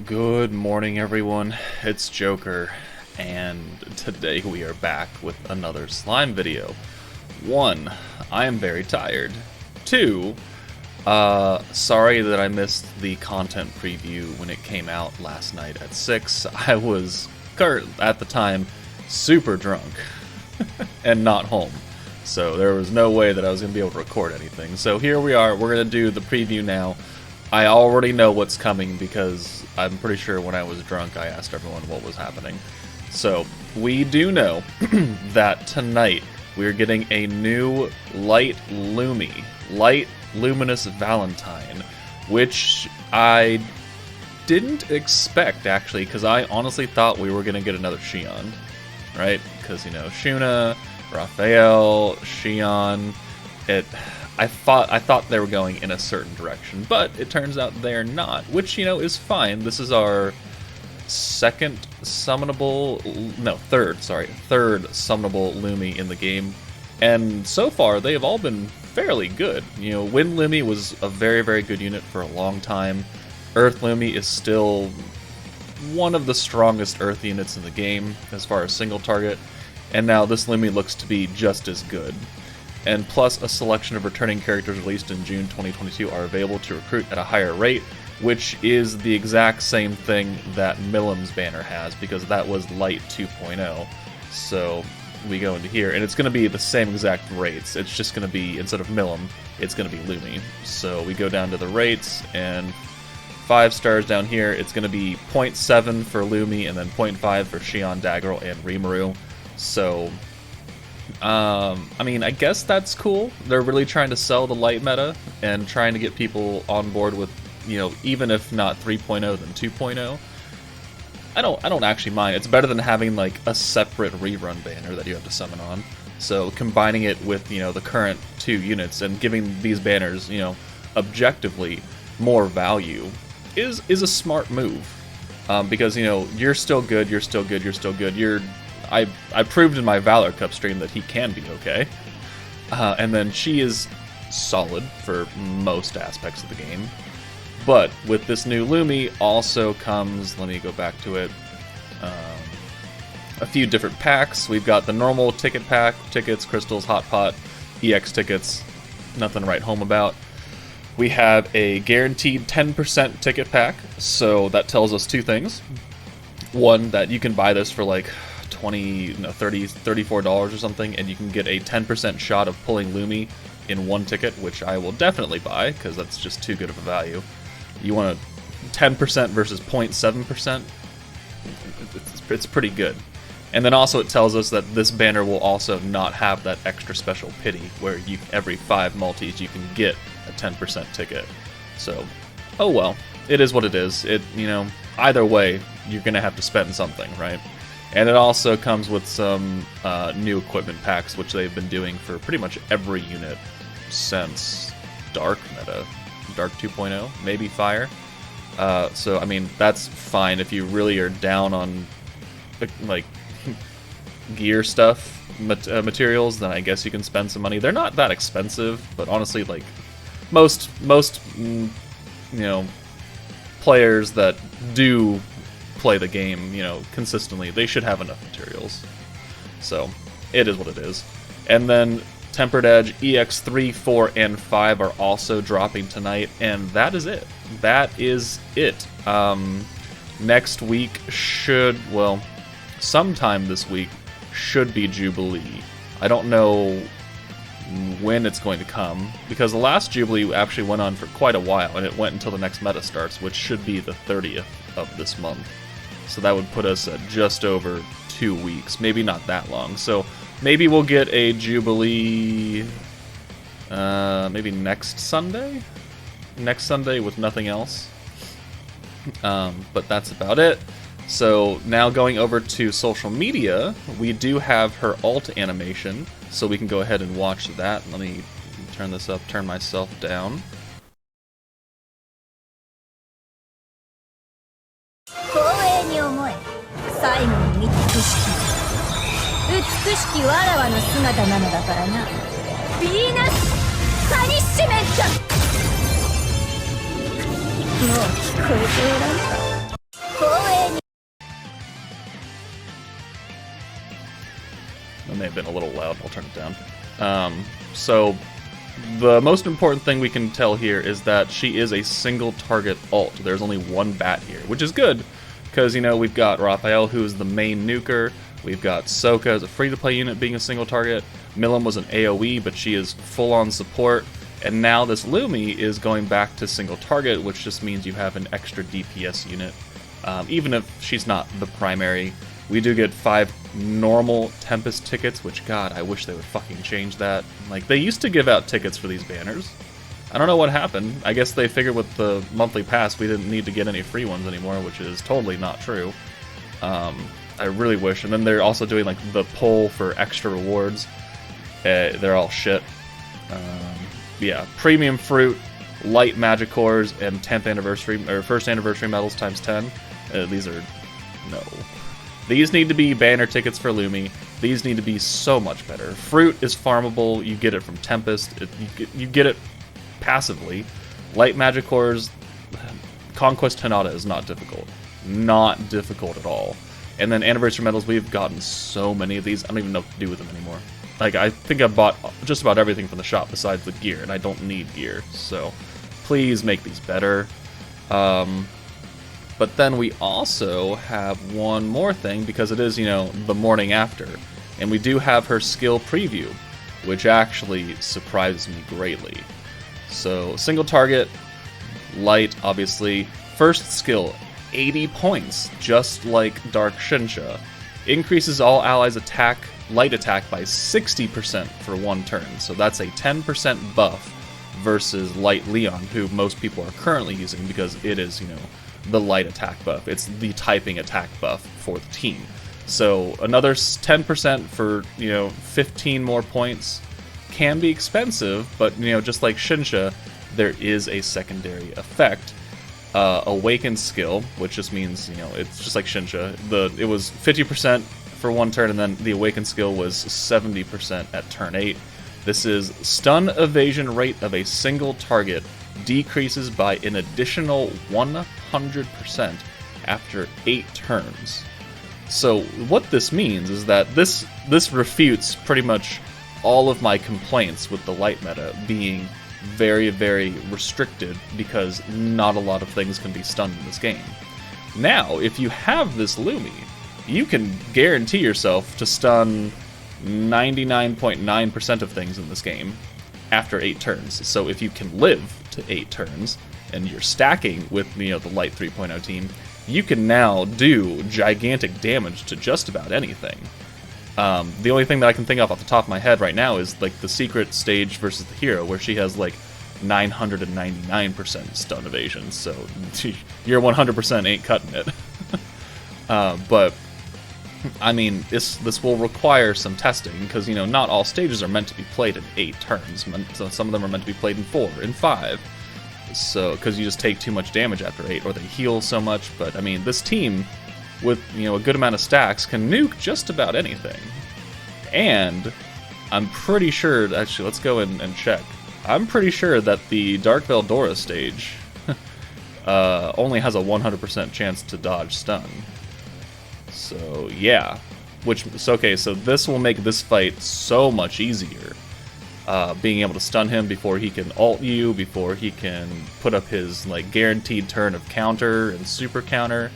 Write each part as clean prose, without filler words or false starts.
Good morning, everyone. It's Joker, and today we are back with another slime video. 1, I am very tired. 2, sorry that I missed the content preview when it came out last night at 6. I was, at the time, super drunk and not home. So there was no way that I was going to be able to record anything. So here we are, we're going to do the preview now. I already know what's coming because I'm pretty sure when I was drunk I asked everyone what was happening. So we do know that tonight we're getting a new Light Lumi, Light Luminous Valentine, which I didn't expect actually, because I honestly thought we were going to get another Shion, right? Because, you know, Shuna, Raphael, Shion, I thought they were going in a certain direction, but it turns out they're not, which, you know, is fine. This is our third summonable Lumi in the game, and so far they have all been fairly good. You know, Wind Lumi was a very, very good unit for a long time. Earth Lumi is still one of the strongest Earth units in the game as far as single target, and now this Lumi looks to be just as good. And plus, a selection of returning characters released in June 2022 are available to recruit at a higher rate, which is the exact same thing that Millim's banner has, because that was Light 2.0. So we go into here, and it's going to be the same exact rates. It's just going to be, instead of Millim, it's going to be Lumi. So we go down to the rates, and 5 stars down here, it's going to be 0.7 for Lumi, and then 0.5 for Shion, Daggerel, and Rimuru. So I mean, I guess that's cool. They're really trying to sell the light meta and trying to get people on board with, you know, even if not 3.0 then 2.0. I don't actually mind. It's better than having like a separate rerun banner that you have to summon on. So combining it with, you know, the current 2 units and giving these banners, you know, objectively more value is a smart move. Because, you know, you're still good, you're still good, you're still good. I proved in my Valor Cup stream that he can be okay. And then she is solid for most aspects of the game. But with this new Lumi also comes, let me go back to it, a few different packs. We've got the normal ticket pack, tickets, crystals, hot pot, EX tickets, nothing to write home about. We have a guaranteed 10% ticket pack, so that tells us 2 things. One, that you can buy this for like $34 or something, and you can get a 10% shot of pulling Lumi in 1 ticket, which I will definitely buy, because that's just too good of a value. You want a 10% versus 0.7%? It's pretty good. And then also it tells us that this banner will also not have that extra special pity, where every 5 multis you can get a 10% ticket. So, oh well, it is what it is. You know, either way, you're gonna have to spend something, right? And it also comes with some new equipment packs, which they've been doing for pretty much every unit since Dark meta. Dark 2.0, maybe Fire. So, I mean, that's fine if you really are down on, like, gear stuff, materials, then I guess you can spend some money. They're not that expensive, but honestly, like, most you know, players that do play the game, you know, consistently, they should have enough materials. So, it is what it is. And then Tempered Edge, EX3, 4, and 5 are also dropping tonight, and that is it. That is it. Next week sometime this week should be Jubilee. I don't know when it's going to come, because the last Jubilee actually went on for quite a while, and it went until the next meta starts, which should be the 30th of this month. So that would put us at just over 2 weeks, maybe not that long. So maybe we'll get a Jubilee, maybe next Sunday? Next Sunday with nothing else. But that's about it. So now going over to social media, we do have her alt animation, so we can go ahead and watch that. Let me turn this up, turn myself down. 最後に見た景色美しきわらわの姿なのだからな。ヴィーナス・パニッシメント。もう聞こえておらんか。have been a little loud. I'll turn it down. So the most important thing we can tell here is that she is a single target ult. There's only one bat here, which is good, because, you know, we've got Raphael, who's the main nuker. We've got Soka as a free-to-play unit being a single target. Milim was an AoE, but she is full-on support. And now this Lumi is going back to single target, which just means you have an extra DPS unit. Even if she's not the primary. We do get 5 normal Tempest tickets, which, God, I wish they would fucking change that. Like, they used to give out tickets for these banners. I don't know what happened. I guess they figured with the monthly pass we didn't need to get any free ones anymore, which is totally not true. I really wish. And then they're also doing, like, the poll for extra rewards. They're all shit. Yeah, premium fruit, light magic cores, and 10th anniversary, or first anniversary medals times 10. These are... no. These need to be banner tickets for Lumi. These need to be so much better. Fruit is farmable. You get it from Tempest. You get it passively. Light magic cores, Conquest Hinata is not difficult. Not difficult at all. And then anniversary medals, we've gotten so many of these. I don't even know what to do with them anymore. Like, I think I've bought just about everything from the shop besides the gear, and I don't need gear. So please make these better. But then we also have one more thing, because it is, you know, the morning after. And we do have her skill preview, which actually surprises me greatly. So, single target, light, obviously. First skill, 80 points, just like Dark Shinsha. Increases all allies' light attack by 60% for 1 turn. So that's a 10% buff versus Light Leon, who most people are currently using because it is, you know, the light attack buff. It's the typing attack buff for the team. So another 10% for, you know, 15 more points can be expensive, but, you know, just like Shinsha, there is a secondary effect. Awakened skill, which just means, you know, it's just like Shinsha. It was 50% for 1 turn, and then the Awakened skill was 70% at turn 8. This is stun evasion rate of a single target decreases by an additional 100% after 8 turns. So what this means is that this refutes pretty much all of my complaints with the light meta being very, very restricted because not a lot of things can be stunned in this game. Now, if you have this Lumi, you can guarantee yourself to stun 99.9% of things in this game after 8 turns. So if you can live to 8 turns, and you're stacking with, you know, the Light 3.0 team, you can now do gigantic damage to just about anything. The only thing that I can think of off the top of my head right now is like the secret stage versus the hero, where she has like 999% stun evasion, so your 100% ain't cutting it. But I mean, this will require some testing, because, you know, not all stages are meant to be played in 8 turns. So some of them are meant to be played in 4, in 5. So, because you just take too much damage after 8, or they heal so much. But I mean, this team with, you know, a good amount of stacks can nuke just about anything. And I'm pretty sure, actually, let's go in and check. I'm pretty sure that the Dark Veldora stage only has a 100% chance to dodge stun. So, yeah. Okay, so this will make this fight so much easier. Being able to stun him before he can ult you, before he can put up his, like, guaranteed turn of counter and super counter.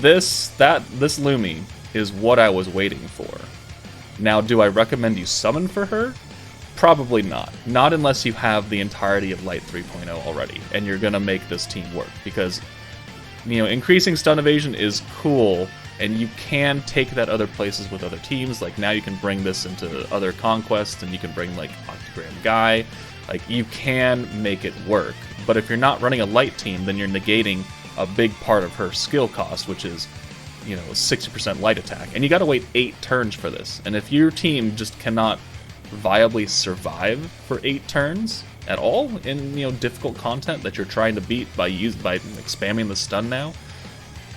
This Lumi is what I was waiting for. Now, do I recommend you summon for her? Probably not. Not unless you have the entirety of Light 3.0 already, and you're gonna make this team work, because, you know, increasing stun evasion is cool, and you can take that other places with other teams. Like, now you can bring this into other conquests, and you can bring, like, Octagram Guy. Like, you can make it work. But if you're not running a light team, then you're negating a big part of her skill cost, which is, you know, 60% light attack. And you gotta wait 8 turns for this. And if your team just cannot viably survive for 8 turns at all in, you know, difficult content that you're trying to beat by spamming the stun now,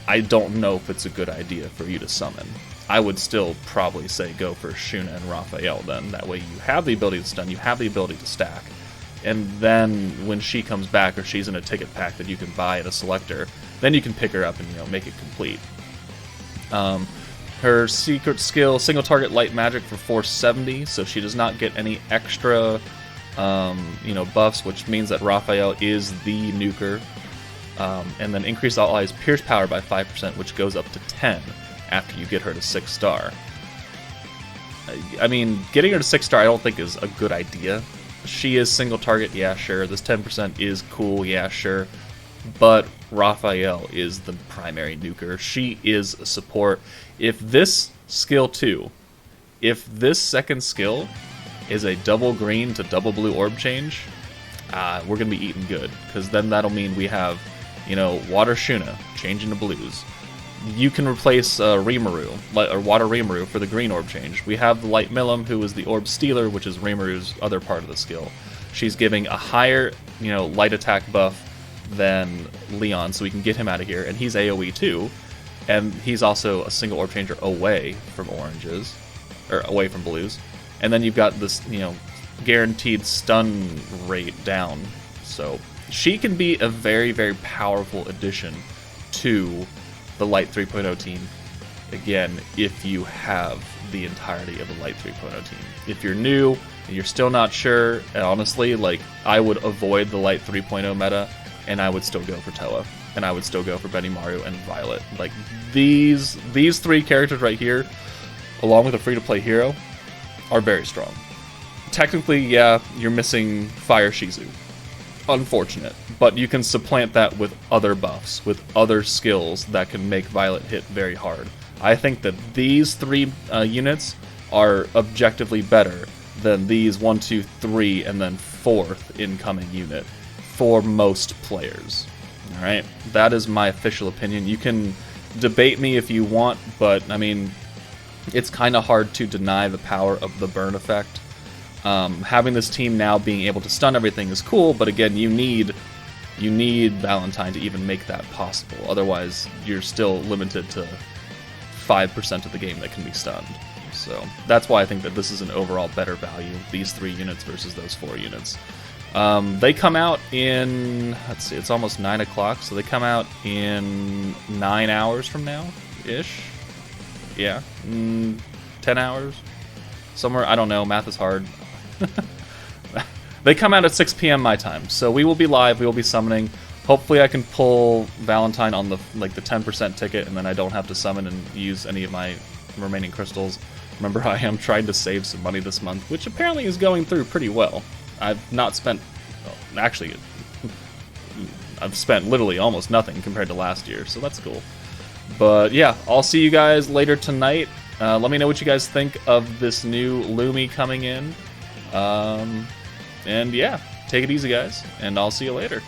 I don't know if it's a good idea for you to summon. I would still probably say go for Shuna and Raphael then. That way you have the ability to stun, you have the ability to stack. And then when she comes back, or she's in a ticket pack that you can buy at a selector, then you can pick her up and, you know, make it complete. Her secret skill, single target light magic for 470, so she does not get any extra, buffs, which means that Raphael is the nuker. And then increase all allies' pierce power by 5%, which goes up to 10 after you get her to 6-star. I mean, getting her to 6-star I don't think is a good idea. She is single target, yeah, sure. This 10% is cool, yeah, sure. But Raphael is the primary nuker. She is a support. If this skill 2, if this second skill is a double green to double blue orb change, we're going to be eating good. Because then that'll mean we have, Water Shuna change into blues. You can replace Rimuru, or Water Rimuru, for the green orb change. We have the Light Milim, who is the orb stealer, which is Rimuru's other part of the skill. She's giving a higher, light attack buff than Leon, so we can get him out of here. And he's AoE too, and he's also a single orb changer away from oranges, or away from blues. And then you've got this, guaranteed stun rate down. So she can be a very, very powerful addition to the Light 3.0 team. Again, if you have the entirety of the Light 3.0 team. If you're new and you're still not sure, and honestly, I would avoid the Light 3.0 meta, and I would still go for Toa, and I would still go for Benimaru and Violet. These three characters right here, along with a free-to-play hero, are very strong. Technically, yeah, you're missing Fire Shizu. Unfortunate, but you can supplant that with other buffs, with other skills that can make Violet hit very hard. I think that these three units are objectively better than these 1, 2, 3, and then 4th incoming unit for most players. Alright, that is my official opinion. You can debate me if you want, but I mean, it's kind of hard to deny the power of the burn effect. Having this team now being able to stun everything is cool, but again, you need Valentine to even make that possible. Otherwise, you're still limited to 5% of the game that can be stunned. So that's why I think that this is an overall better value, these 3 units versus those 4 units. They come out in, let's see, it's almost 9 o'clock, so they come out in 9 hours from now-ish. Yeah, 10 hours? Somewhere, I don't know, math is hard. They come out at 6 p.m. my time, so we will be live, we will be summoning. Hopefully I can pull Valentine on the 10% ticket, and then I don't have to summon and use any of my remaining crystals. Remember, I am trying to save some money this month, which apparently is going through pretty well. I've not spent, well, actually, I've spent literally almost nothing compared to last year, so that's cool. But yeah, I'll see you guys later tonight. Let me know what you guys think of this new Lumi coming in. And yeah, take it easy, guys, and I'll see you later.